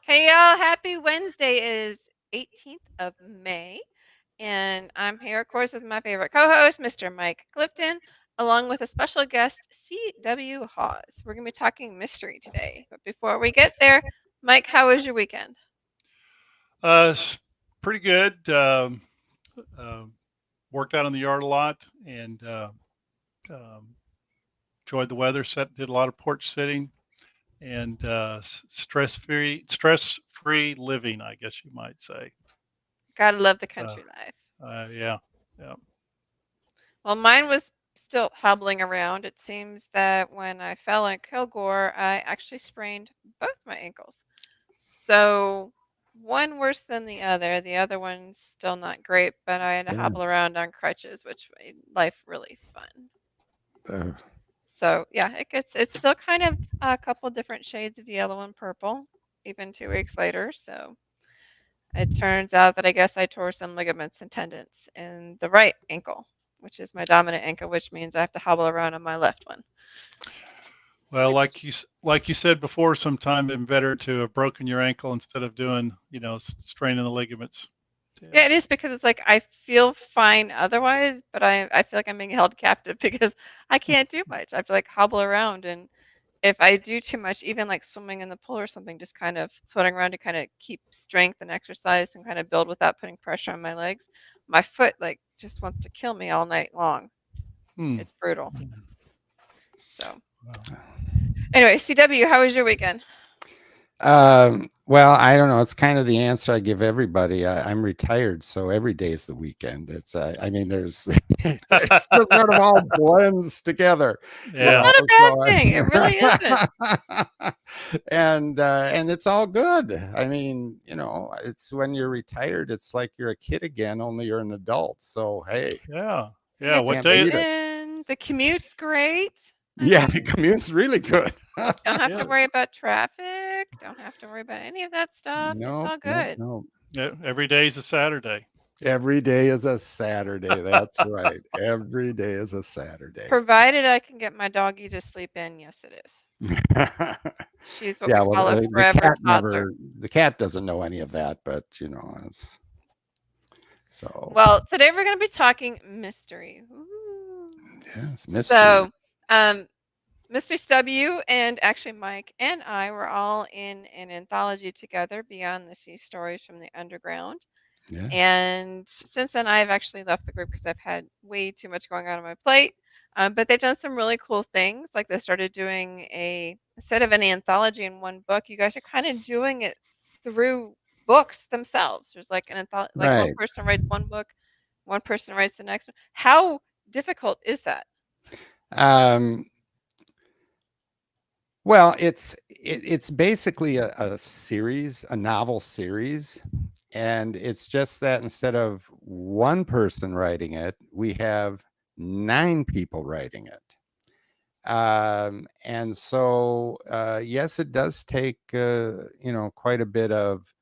Hey y'all, happy Wednesday. It is 18th of May, and I'm here, of course, with my favorite co host, Mr. Mike Clifton, along with a special guest, CW Hawes. We're going to be talking mystery today. But before we get there, Mike, how was your weekend? It's pretty good. Uh, Worked out in the yard a lot and um, enjoyed the weather. Did a lot of porch sitting and stress free living, I guess you might say. Gotta love the Uh, country life. yeah, yeah. Well, mine was still hobbling around. It seems that when I fell in Kilgore, I actually sprained both my ankles. So, one worse than the other. The other one's still not great, but I had to Yeah. hobble around on crutches, which made life really fun. Uh, So, yeah, it's still kind of a couple different shades of yellow and purple, even 2 weeks later. So, it turns out that I guess I tore some ligaments and tendons in the right ankle, which is my dominant ankle, which means I have to hobble around on my left one. Well, Which, like you said before, sometime been better to have broken your ankle instead of doing straining the ligaments. yeah, Yeah. it is because it's like I feel fine otherwise, but I feel like I'm being held captive because I can't do much. I have to like hobble around, and if I do too much, even like swimming in the pool or something, just kind of floating around to kind of keep strength and exercise and kind of build without putting pressure on my legs, my foot like just wants to kill me all night long. Hmm. It's brutal. So Well, anyway, CW, how was your weekend? well, I don't know. It's kind of the answer I give everybody. I'm retired, so every day is the weekend. I mean, there's, it's just sort of all blends together, you That's yeah. not know. a bad So, thing. It really isn't. and it's all good. I mean, it's when you're retired, it's like you're a kid again, only you're an adult. So hey, Yeah. You Yeah. get to What can't day? sleep beat it. in. The commute's great. I Yeah, mean, the commute's really good. don't have to Yeah. worry about traffic. Don't have to worry about any of that stuff. It's No, all no, good. no. Every day is a Saturday. Every day is a Saturday. That's right. Every day is a Saturday. Provided I can get my doggy to sleep in. Yes, it is. She's what we Yeah, well, call a the forever cat toddler. never, the cat doesn't know any of that, but it's so Well, today we're going to be talking mystery. Ooh. yes, mystery. So, Mr. W and actually Mike and I were all in an anthology together, Beyond the Sea Stories from the Underground. Yes, And since then, I've actually left the group because I've had way too much going on my plate. But they've done some really cool things. Like they started doing instead of an anthology in one book, you guys are kind of doing it through books themselves. There's like like one right. person writes one book, one person writes the next one. How difficult is that? Um, well, it's basically a series, a novel series, and it's just that instead of one person writing it, we have 9 people writing it. And so yes, it does take quite a bit of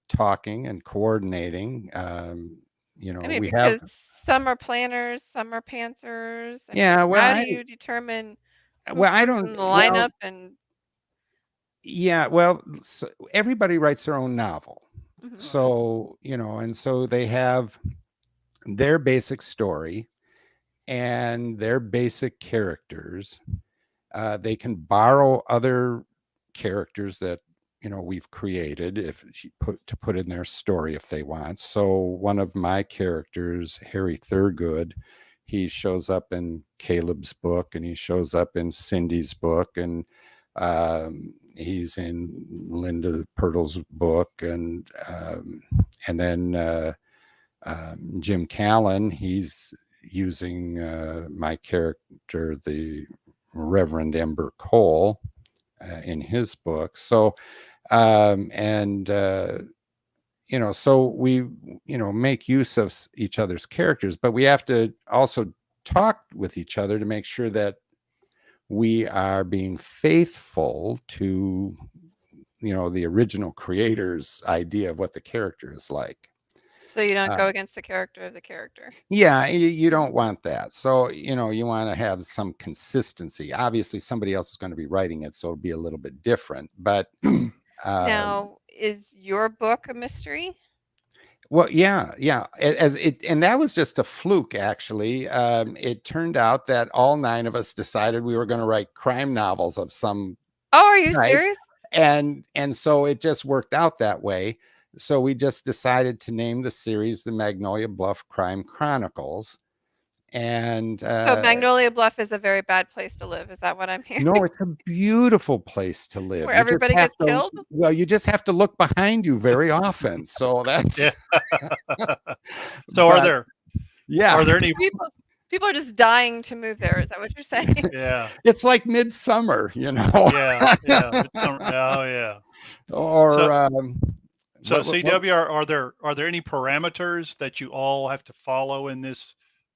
talking and coordinating. I mean, We have because some are planners, some are pantsers. I mean, yeah. how do you determine who I goes don't in the well lineup and yeah well so everybody writes their own novel, mhm. so and so they have their basic story and their basic characters. They can borrow other characters that we've created if put in their story if they want. So one of my characters, Harry Thurgood, he shows up in Caleb's book, and he shows up in Cindy's book, and he's in Linda Pirtle's book, and then Jim Callan, he's using my character, the Reverend Ember Cole, in his book. So, and so we, make use of each other's characters, but we have to also talk with each other to make sure that we are being faithful to, the original creator's idea of what the character is like. So you don't Uh, go against the character of the character. yeah, you don't Mhm. want that. So, you want to have some consistency. Obviously, somebody else is going to be writing it, so it'll be a little bit different. But Now, is your book a mystery? well, yeah. As it, and that was just a fluke, actually. It turned out that all 9 of us decided we were going to write crime novels of some Oh, are you type, serious? and so it just worked out that way. So we just decided to name the series the Magnolia Bluff Crime Chronicles. And So Magnolia Bluff is a very bad place to live. Is that what I'm hearing? no, it's a beautiful place to live. Where You just everybody have gets to, killed? well, you just have to look behind you very often. So that's, Yeah. So but yeah, are there any? People are just dying to move there. Is that what you're saying? Yeah. it's like midsummer, Yeah. Yeah. Oh yeah. or So so what CW, are there any parameters that you all have to follow in this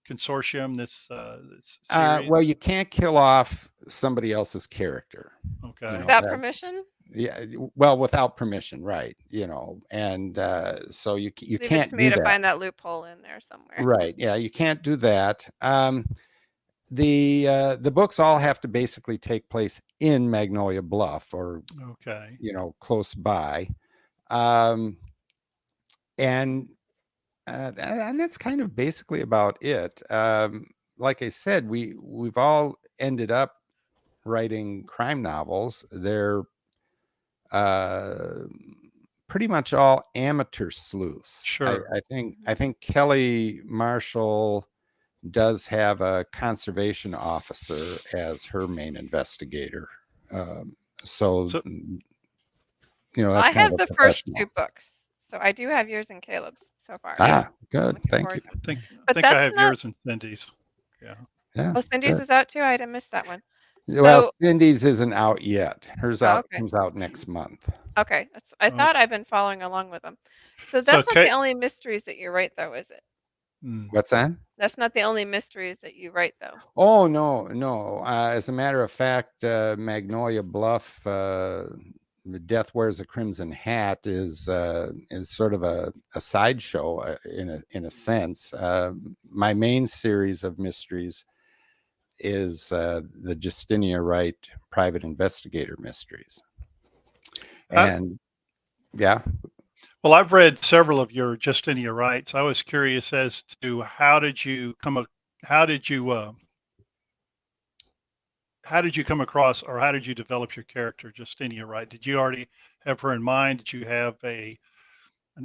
consortium, this series? well, you can't kill off somebody else's character, Okay. Without that, permission? yeah, well, without permission, right? And so you Leave it can't to me do to that, find that loophole in there somewhere. right? Yeah, you can't do that. The books all have to basically take place in Magnolia Bluff, or Okay. close by, um, and and that's kind of basically about it. Like I said, we've all ended up writing crime novels. They're uh, pretty much all amateur sleuths. Sure. I think Kelly Marshall does have a conservation officer as her main investigator. Um, so, So that's I kind of have a the first professional. 2 books. So I do have yours and Caleb's so far. yeah, Ah, I'm good. looking Thank forward you. to them. I But think I that's have not. yours and Cindy's. Yeah. Yeah, Oh, Cindy's good. is out too? I didn't miss that one. Well, So Cindy's isn't out yet. Hers oh, out okay. comes out next month. Okay. I Oh, thought I've been following along with them. So so that's not the Kate. only mysteries that you write though, is it? Mm, What's that? That's not the only mysteries that you write though. Oh, no, no. As a matter of fact, Magnolia Bluff, the Death Wears a Crimson Hat is sort of a sideshow, in a sense. My main series of mysteries is the Justinia Wright Private Investigator mysteries, I, and yeah. well, I've read several of your Justinia Wrights. I was curious as to how did you how did you come across, or how did you develop your character, Justinia Wright? Did you already have her in mind? Did you have an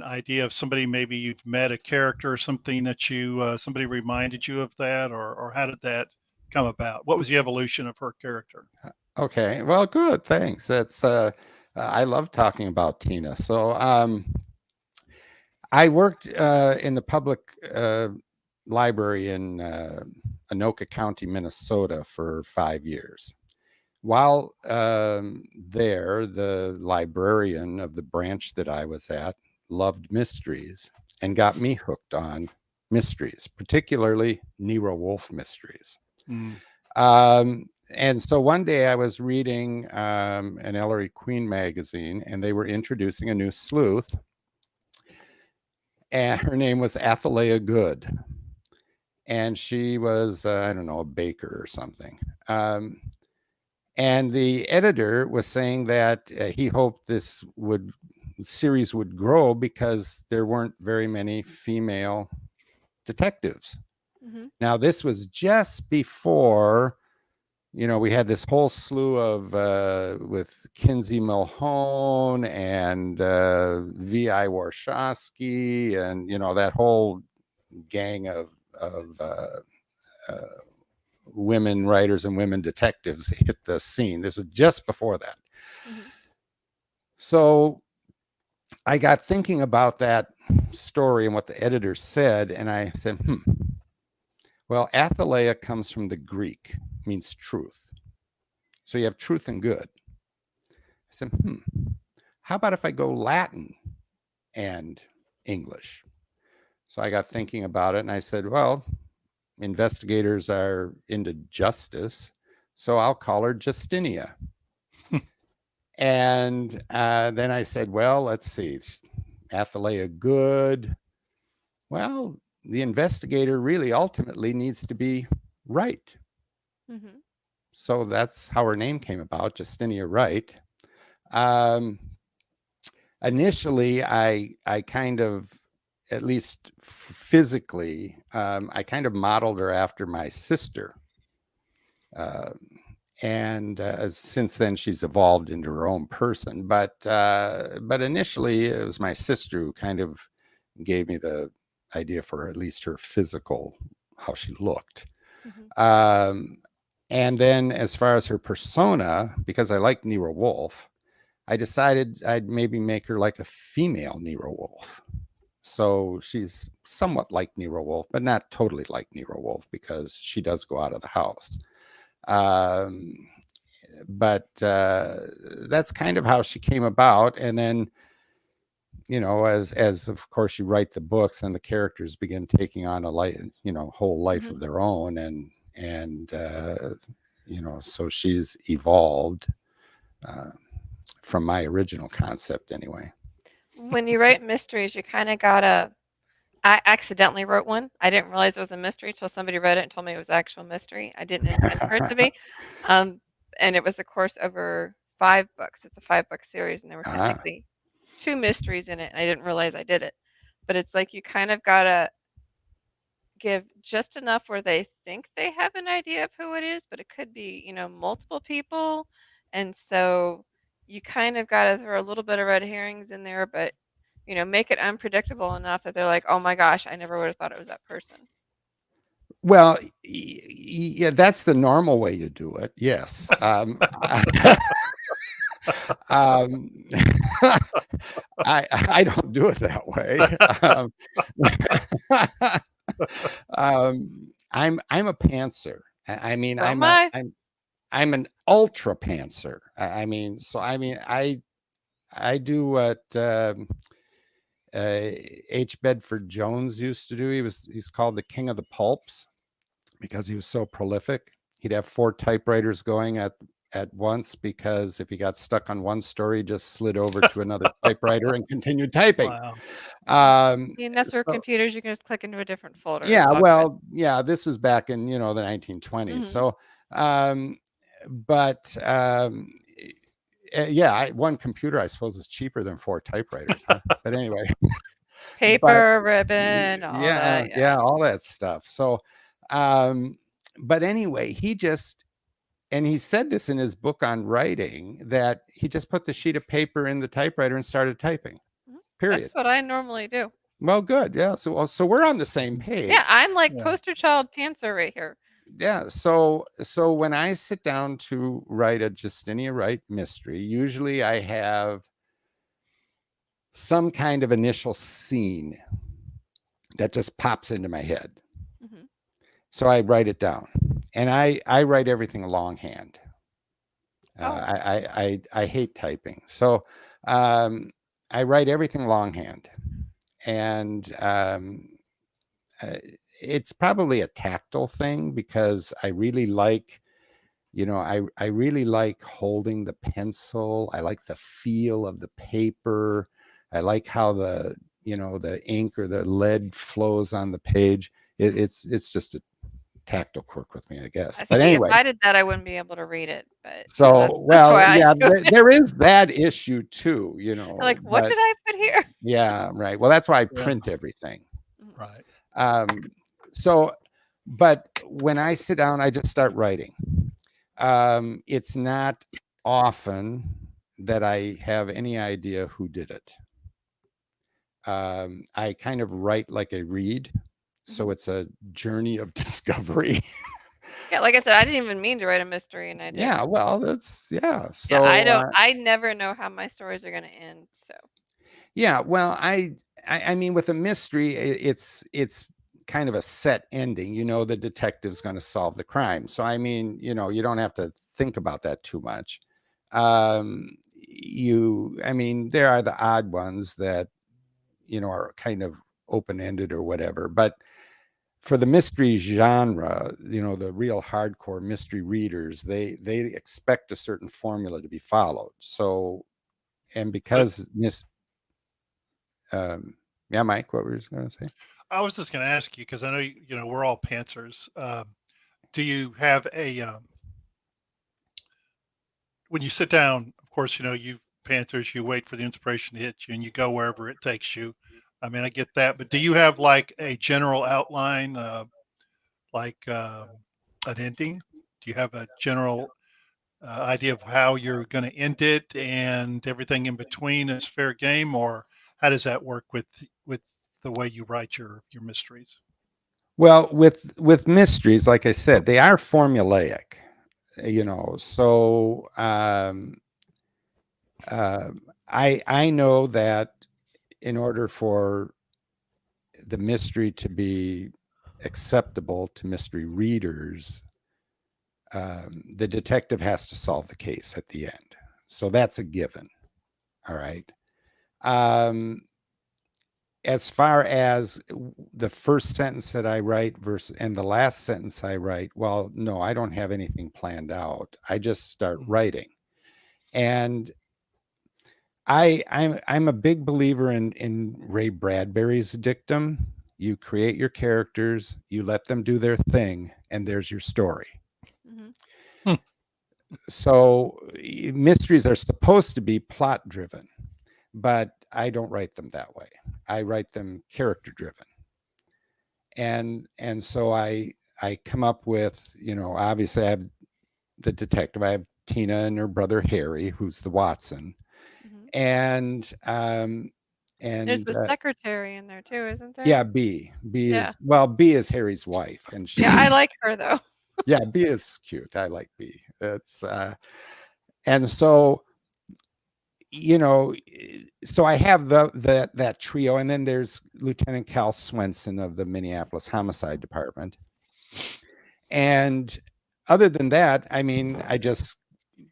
idea of somebody, maybe you've met a character or something that somebody reminded you of that, or how did that come about? What was the evolution of her character? Okay. Well, good. Thanks. That's I love talking about Tina. So I worked in the public library in Anoka County, Minnesota for 5 years. While there, the librarian of the branch that I was at loved mysteries and got me hooked on mysteries, particularly Nero Wolfe mysteries. Mm, And so one day I was reading an Ellery Queen magazine, and they were introducing a new sleuth, and her name was Athalea Good. And she was, I don't know, a baker or something. And the editor was saying that he hoped this series would grow because there weren't very many female detectives. Hmm. Now, this was just before, we had this whole slew of with Kinsey Mulhone and V.I. Warshawski, and that whole gang of women writers and women detectives hit the scene. This was just before that. Hmm. So I got thinking about that story and what the editor said, and I said, well, Athaleia comes from the Greek, means truth. So you have truth and good. I said, how about if I go Latin and English? So I got thinking about it, and I said, well, investigators are into justice, so I'll call her Justinia. And then I said, well, let's see, Athaleia Good, Well, the investigator really ultimately needs to be right. Mhm. So that's how her name came about, Justinia Wright. Um, Initially, I kind of, at least physically, I kind of modeled her after my sister. Uh, and since then, she's evolved into her own person. But initially, it was my sister who kind of gave me the idea for at least her physical, how she looked. Mhm. Um, and then, as far as her persona, because I like Nero Wolfe, I decided I'd maybe make her like a female Nero Wolfe. So she's somewhat like Nero Wolfe, but not totally like Nero Wolfe because she does go out of the house. Um, but that's kind of how she came about. And then, as of course you write the books and the characters begin taking on a life, whole life Mhm. of their own, and so she's evolved uh, from my original concept anyway. When you write mysteries, you kind of gotta. I accidentally wrote one. I didn't realize it was a mystery till somebody read it and told me it was actual mystery. I didn't intend for it to be. Um, and it was a course over 5 books. It's a 5 book series, and there were Ah, technically 2 mysteries in it. And I didn't realize I did it. But it's like you kind of gotta give just enough where they think they have an idea of who it is, but it could be, multiple people. And so you kind of got to throw a little bit of red herrings in there, but, make it unpredictable enough that they're like, oh my gosh, I never would have thought it was that person. well, yeah, that's the normal way you do it. Yes. um, I don't do it that way. I'm a pantser. I mean, So am I. I'm an ultra pantser. I do what H. Bedford Jones used to do. He's called the king of the pulps because he was so prolific. He'd have 4 typewriters going at once because if he got stuck on one story, he just slid over to another typewriter and continued typing. Wow. And that's where So computers, you can just click into a different folder. yeah, It's all good. well, yeah, this was back in the 1920s. Hmm. So, um, but yeah, one computer I suppose is cheaper than 4 typewriters, huh? But anyway, but Paper, ribbon, all yeah, that. yeah, Yeah. all that stuff. So, um, but anyway, and he said this in his book on writing that he just put the sheet of paper in the typewriter and started typing. Mhm. Period. That's what I normally do. Well, good. Yeah. So we're on the same Yeah, page. I'm like Yeah. poster child pantser right here. Yeah. So when I sit down to write a Justinia Wright mystery, usually I have some kind of initial scene that just pops into my head. Hmm. So I write it down, and I write everything longhand. Oh. I hate typing, so um, I write everything longhand, and uh, it's probably a tactile thing because I really like, I really like holding the pencil. I like the feel of the paper. I like how the ink or the lead flows on the page. It's just a tactile quirk with me, I guess. I But see. If anyway, I did that, I wouldn't be able to read it, but, that's so that's well, why I yeah, do it. there is that issue too, I'm like, "What but did I put here?" yeah, right. Well, that's why I Yeah. print everything. Mhm. Right. Um, so, but when I sit down, I just start writing. It's not often that I have any idea who did it. I kind of write like I read, so Mhm. it's a journey of discovery. Yeah, like I said, I didn't even mean to write a mystery, and I did. Yeah, well, that's yeah. Yeah, I So don't I never know how my stories are gonna end, so. yeah, well, I mean, with a mystery, it's kind of a set ending. The detective's going to solve the crime. So I mean, you don't have to think about that too much. I mean, there are the odd ones that are kind of open ended or whatever. But for the mystery genre, the real hardcore mystery readers, they expect a certain formula to be followed. So, and But because yeah, Mike, what were you going to say? I was just going to ask you because I know we're all pantsers. Do you have a when you sit down? Of course, you pantsers. You wait for the inspiration to hit you, and you go wherever it takes you. I mean, I get that, but do you have like a general outline, like an ending? Do you have a general idea of how you're going to end it, and everything in between is fair game, or how does that work with the way you write your mysteries? Well, with mysteries, like I said, they are formulaic, so I know that in order for the mystery to be acceptable to mystery readers, the detective has to solve the case at the end. So that's a given. All right. As far as the first sentence that I write versus and the last sentence I write, well, no, I don't have anything planned out. I just start writing. And I'm a big believer in Ray Bradbury's dictum. You create your characters, you let them do their thing, and there's your story. Mhm. So mysteries are supposed to be plot driven, but I don't write them that way. I write them character driven. And so I come up with, obviously I have the detective, I have Tina and her brother Harry, who's the Watson. Mhm. And There's and the secretary in there too, isn't there? yeah, B Yeah. is Harry's wife, and she Yeah, I like her though. yeah, B is cute. I like B. It's and so so I have that trio, and then there's Lieutenant Cal Swenson of the Minneapolis Homicide Department. And other than that, I mean,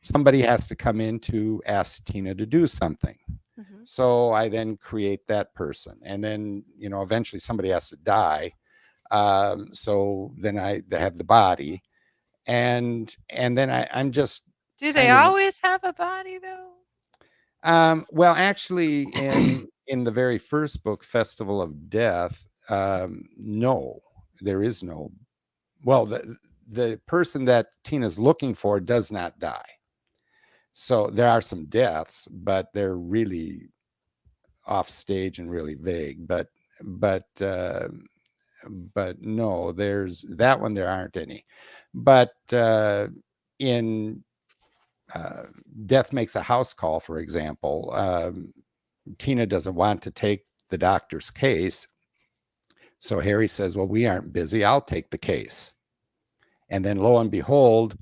somebody has to come in to ask Tina to do something. Mhm. So I then create that person, and then eventually somebody has to die. So then I have the body, and then I'm just Do they kind of always have a body though? well, actually, in the very first book, Festival of Death, no, there is no. Well, the person that Tina's looking for does not die. So there are some deaths, but they're really off stage and really vague. But no, there's that one. There aren't any. But in Death Makes a House Call, for example, Tina doesn't want to take the doctor's case. So Harry says, well, we aren't busy. I'll take the case. And then lo and behold,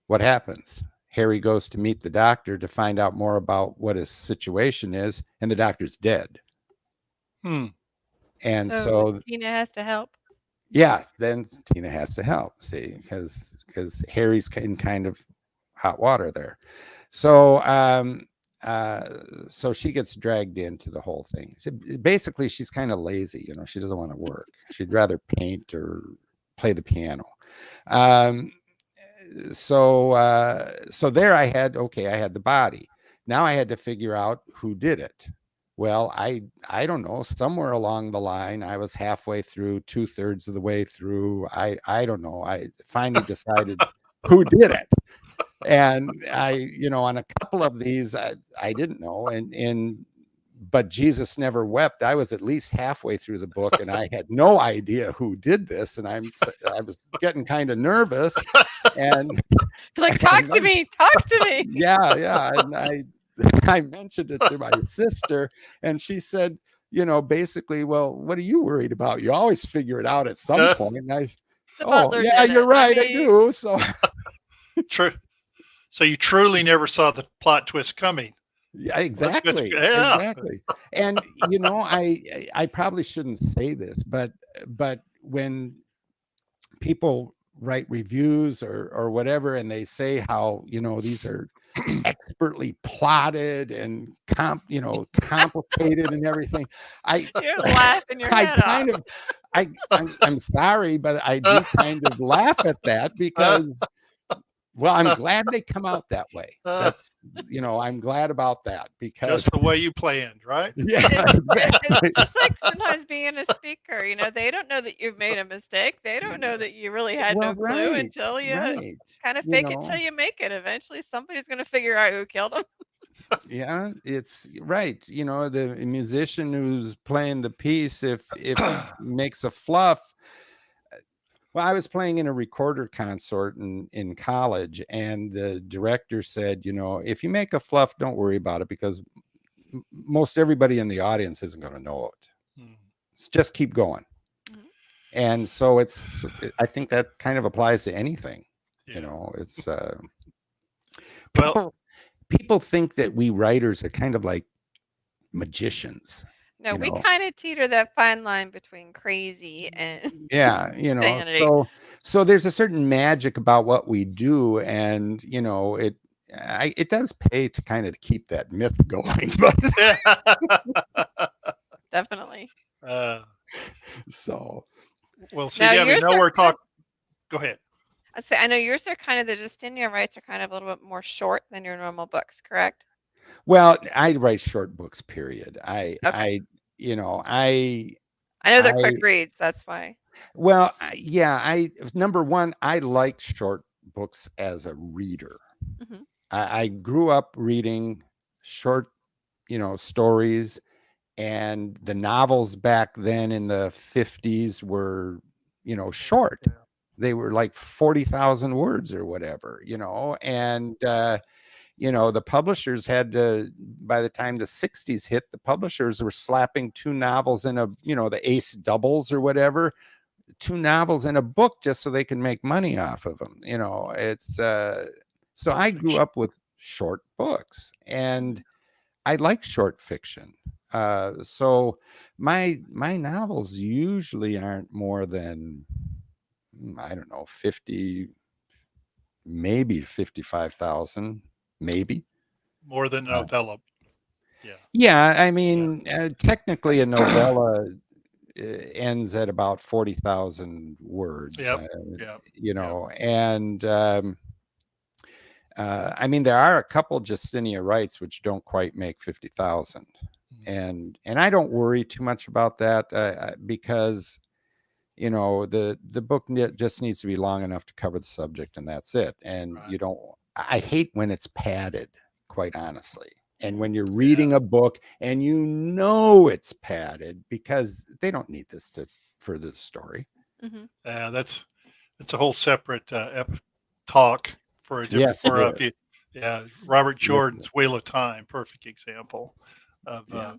what happens? Harry goes to meet the doctor to find out more about what his situation is, and the doctor's dead. Hmm. And So so Tina has to help. yeah, then Tina has to help, see, because Harry's in kind of hot water there. So so she gets dragged into the whole thing. So basically, she's kind of lazy. She doesn't want to work. She'd rather paint or play the piano. Um, so there I had the body. Now I had to figure out who did it. Well, I don't know. Somewhere along the line, I was halfway through, 2/3 of the way through. I don't know. I finally decided who did it. And on a couple of these, I didn't know. But Jesus Never Wept, I was at least halfway through the book, and I had no idea who did this. And I was getting kind of nervous. And Like, talk to me, talk to me. yeah. And I mentioned it to my sister, and she said, basically, well, what are you worried about? You always figure it out at some point. And The oh, butler yeah, did you're it. right. I do. So True. So you truly never saw the plot twist coming. yeah, That's exactly. yeah. Exactly. And I probably shouldn't say this, but when people write reviews or whatever, and they say how these are expertly plotted and complicated and everything, You're laughing your I head off. kind of I'm sorry, but I do kind of laugh at that, because Well, I'm glad they come out that way. That's, I'm glad about that because Just the way you planned, right? yeah, It's exactly. just like sometimes being a speaker, they don't know that you've made a mistake. They don't know that you really had Well, no clue right, until you right. kind of You fake it till know, you make it. Eventually, somebody's going to figure out who killed him. yeah, it's right. The musician who's playing the piece, if makes a fluff. Well, I was playing in a recorder consort in college, and the director said, if you make a fluff, don't worry about it because most everybody in the audience isn't going to know it. Hmm. Just keep going. Mhm. And so I think that kind of applies to anything. Yeah. It's Well, people think that we writers are kind of like magicians, No, you we know. kind of teeter that fine line between crazy and Yeah, sanity. so there's a certain magic about what we do, and it does pay to kind of keep that myth going, but Definitely. uh, so well, Now CW, yours now are we're kind talking. Go ahead. I know yours are kind of the Justinia rights are kind of a little bit more short than your normal books, correct? well, I write short books, period. Okay. You know, I I know they're quick I reads, that's why. well, yeah, I number one, I like short books as a reader. Mhm. I grew up reading short, stories, and the novels back then in the 50s were, short. Yeah. They were like 40,000 words or whatever, and the publishers had to, by the time the 60s hit, the publishers were slapping two novels in the ace doubles or whatever, two novels in a book just so they can make money off of them. It's so I grew up with short books, and Mhm. I like short fiction. So my novels usually aren't more than, I don't know, 50, maybe 55,000, maybe. More than an Uh, Othello. Yeah. yeah, I Yeah. mean, technically a novella ends at about 40,000 words, Yep. Yep. Yep. and I mean, there are a couple Justinia rights which don't quite make 50,000, Mhm. and I don't worry too much about that, because the book just needs to be long enough to cover the subject, and that's it. And Right. you don't. I hate when it's padded, quite honestly. And Mhm. when you're Yeah. reading a book and it's padded because they don't need this to further the story. Mhm. That's a whole separate talk for a different Yes, it for is. yeah, Robert Yes, it Jordan's is. Wheel of Time, perfect example of Yeah.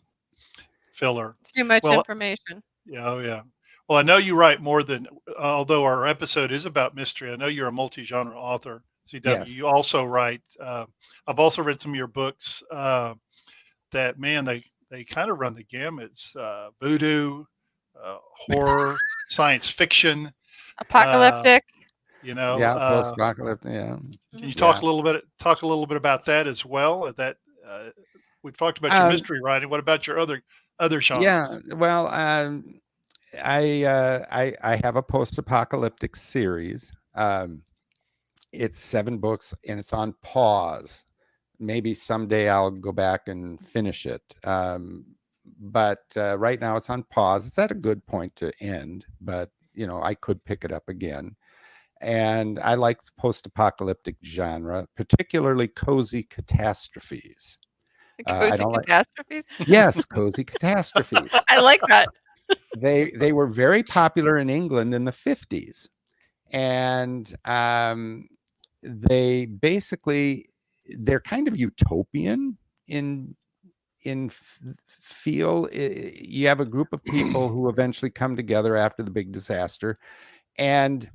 filler. Too much Well, information. yeah, oh yeah. Well, I know you write more than, although our episode is about mystery. I know you're a multi-genre author, CW. Yes. You also write. I've also read some of your books. That man, they kind of run the gamut. It's voodoo, horror, science fiction. Uh, Apocalyptic. you know, Yeah. Post-apocalyptic. Yeah. can you Mhm. Yeah. talk a little bit about that as well? That we've talked about your Um, mystery writing. What about your other yeah. genres? Well, I have a post-apocalyptic series. It's 7 books and it's on pause. Maybe someday I'll go back and finish it. But right now it's on pause. It's at a good point to end, but I could pick it up again. And I like the post-apocalyptic genre, particularly cozy catastrophes. I Cozy don't like, catastrophes. yes, cozy catastrophes. I like that. They were very popular in England in the 50s, and they basically, they're kind of utopian in feel. You have a group of people who eventually come together after the big disaster, and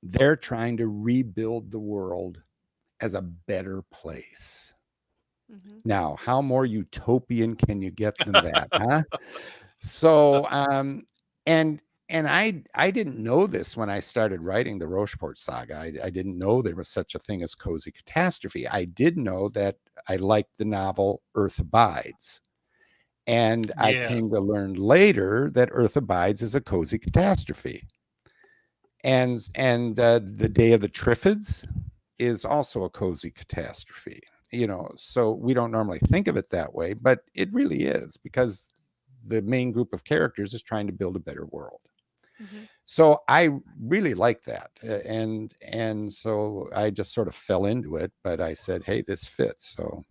they're trying to rebuild the world as a better place. Mhm. Now, how more utopian can you get than that, huh? So, and I didn't know this when I started writing the Rocheport saga. I didn't know there was such a thing as cozy catastrophe. I did know that I liked the novel Earth Abides. And I Yes. came to learn later that Earth Abides is a cozy catastrophe. And the Day of the Triffids, is also a cozy catastrophe. So we don't normally think of it that way, but it really is, because the main group of characters is trying to build a better world. Hmm. So I really like that, and so I just sort of fell into it. But I said, hey, this fits. So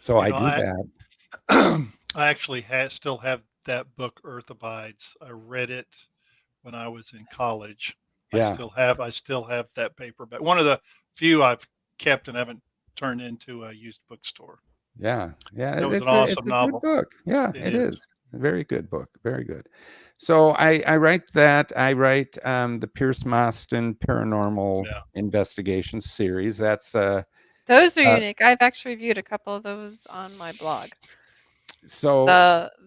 You I know, do I that. I actually still have that book, Earth Abides. I read it when I was in college. Yeah, I still have that paperback. One of the few I've kept and haven't turned into a used bookstore. yeah, yeah. That was an It's awesome a good novel. book. Yeah, It it is. is. A very good book. Very good. So I write that. I write the Pierce Moston Paranormal Yeah. Investigation series. That's Those are uh unique. I've actually reviewed a couple of those on my blog. so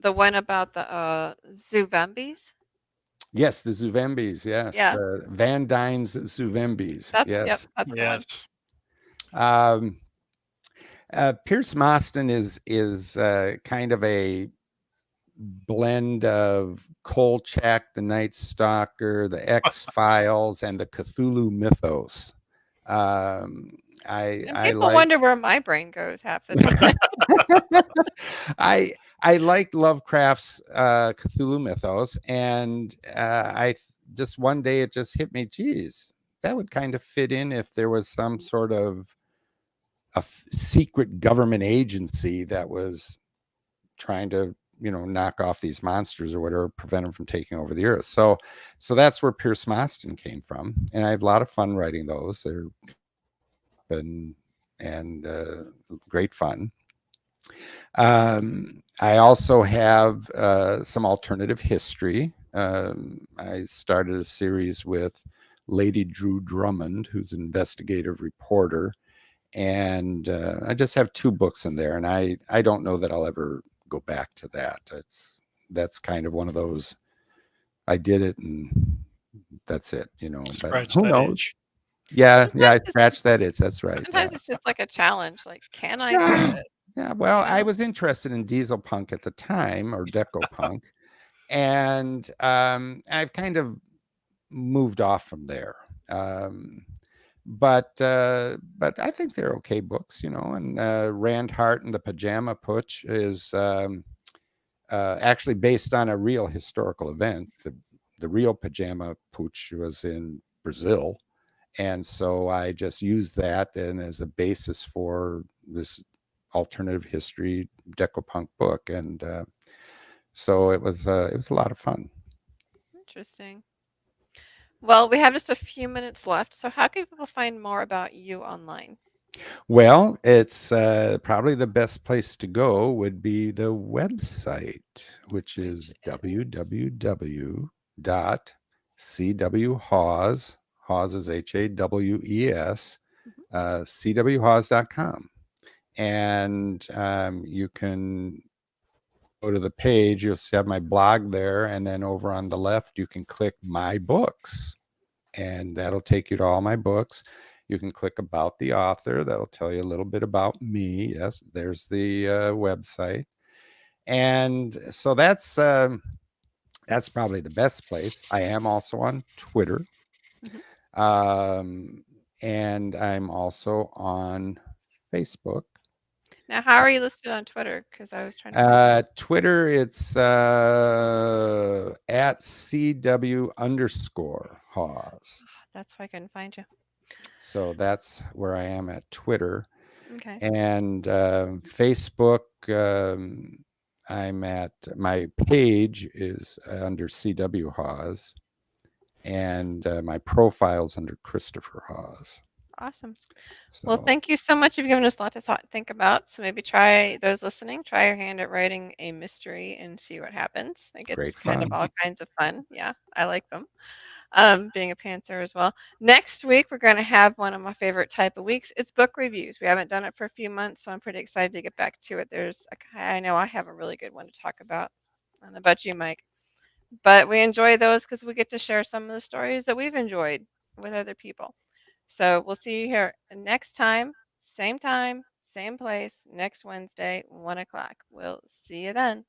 The one about the Zubambis. yes, the Zuvembis. Yes, Yeah, Van Dyne's Zuvembis. yep, Yes. that's the one. Yes. Um, Pierce Moston is kind of a blend of Kolchak, the Night Stalker, the X Files, and the Cthulhu mythos. Um, I And I people like wonder where my brain goes half the time. I like Lovecraft's Cthulhu mythos, and just one day it just hit me. Geez, that would kind of fit in if there was some sort of secret government agency that was trying to knock off these monsters or whatever, prevent them from taking over the earth. So that's where Pierce Moston came from, and I have a lot of fun writing those. They're and great fun. I also have some alternative history. I started a series with Lady Drew Drummond, who's an investigative reporter, and I just have two books in there, and I don't know that I'll ever go back to that. That's kind of one of those. I did it, and that's it, But Scratch who that knows? itch. Yeah, yeah. Sometimes I it's scratched that itch. That's right. Yeah. sometimes it's just like a challenge. Like, can I do Yeah. this? Yeah. Well, You I know? was interested in diesel punk at the time, or deco punk, and I've kind of moved off from there. Um, but I think they're okay books, And Rand Hart and the Pajama Putsch is actually based on a real historical event. The real Pajama Putsch was in Brazil, and so I just used that and as a basis for this alternative history decopunk book, and so it was a lot of fun. Interesting. Well, we have just a few minutes left. So, how can people find more about you online? Well, it's probably the best place to go would be the website, which Which is is www.cwhawes, Hawes is Hawes, mhm. cwhawes.com. And you can go to the page, you'll see have my blog there. And then over on the left, you can click my books, and that'll take you to all my books. You can click about the author. That'll tell you a little bit about me. Yes, there's the website, and so that's probably the best place. I am also on Twitter, Mhm. um, and I'm also on Facebook. Now, how are you listed on Twitter? Because I was trying to find you. Twitter, it's at CW_Hawes. That's why I couldn't find you. So that's where I am at Twitter. Okay. And Facebook, I'm at my page is under CW Hawes, and my profile's under Christopher Hawes. Awesome. Well, So thank you so much. You've given us a lot to think about. So maybe try those listening, try your hand at writing a mystery and see what happens. It gets great kind of fun. all kinds of fun. Yeah, I like them. Being a pantser as well. Next week we're going to have one of my favorite type of weeks. It's book reviews. We haven't done it for a few months, so I'm pretty excited to get back to it. I know I have a really good one to talk about. I don't know about you, Mike, but we enjoy those because we get to share some of the stories that we've enjoyed with other people. So we'll see you here next time, same place, next Wednesday, 1 o'clock. We'll see you then.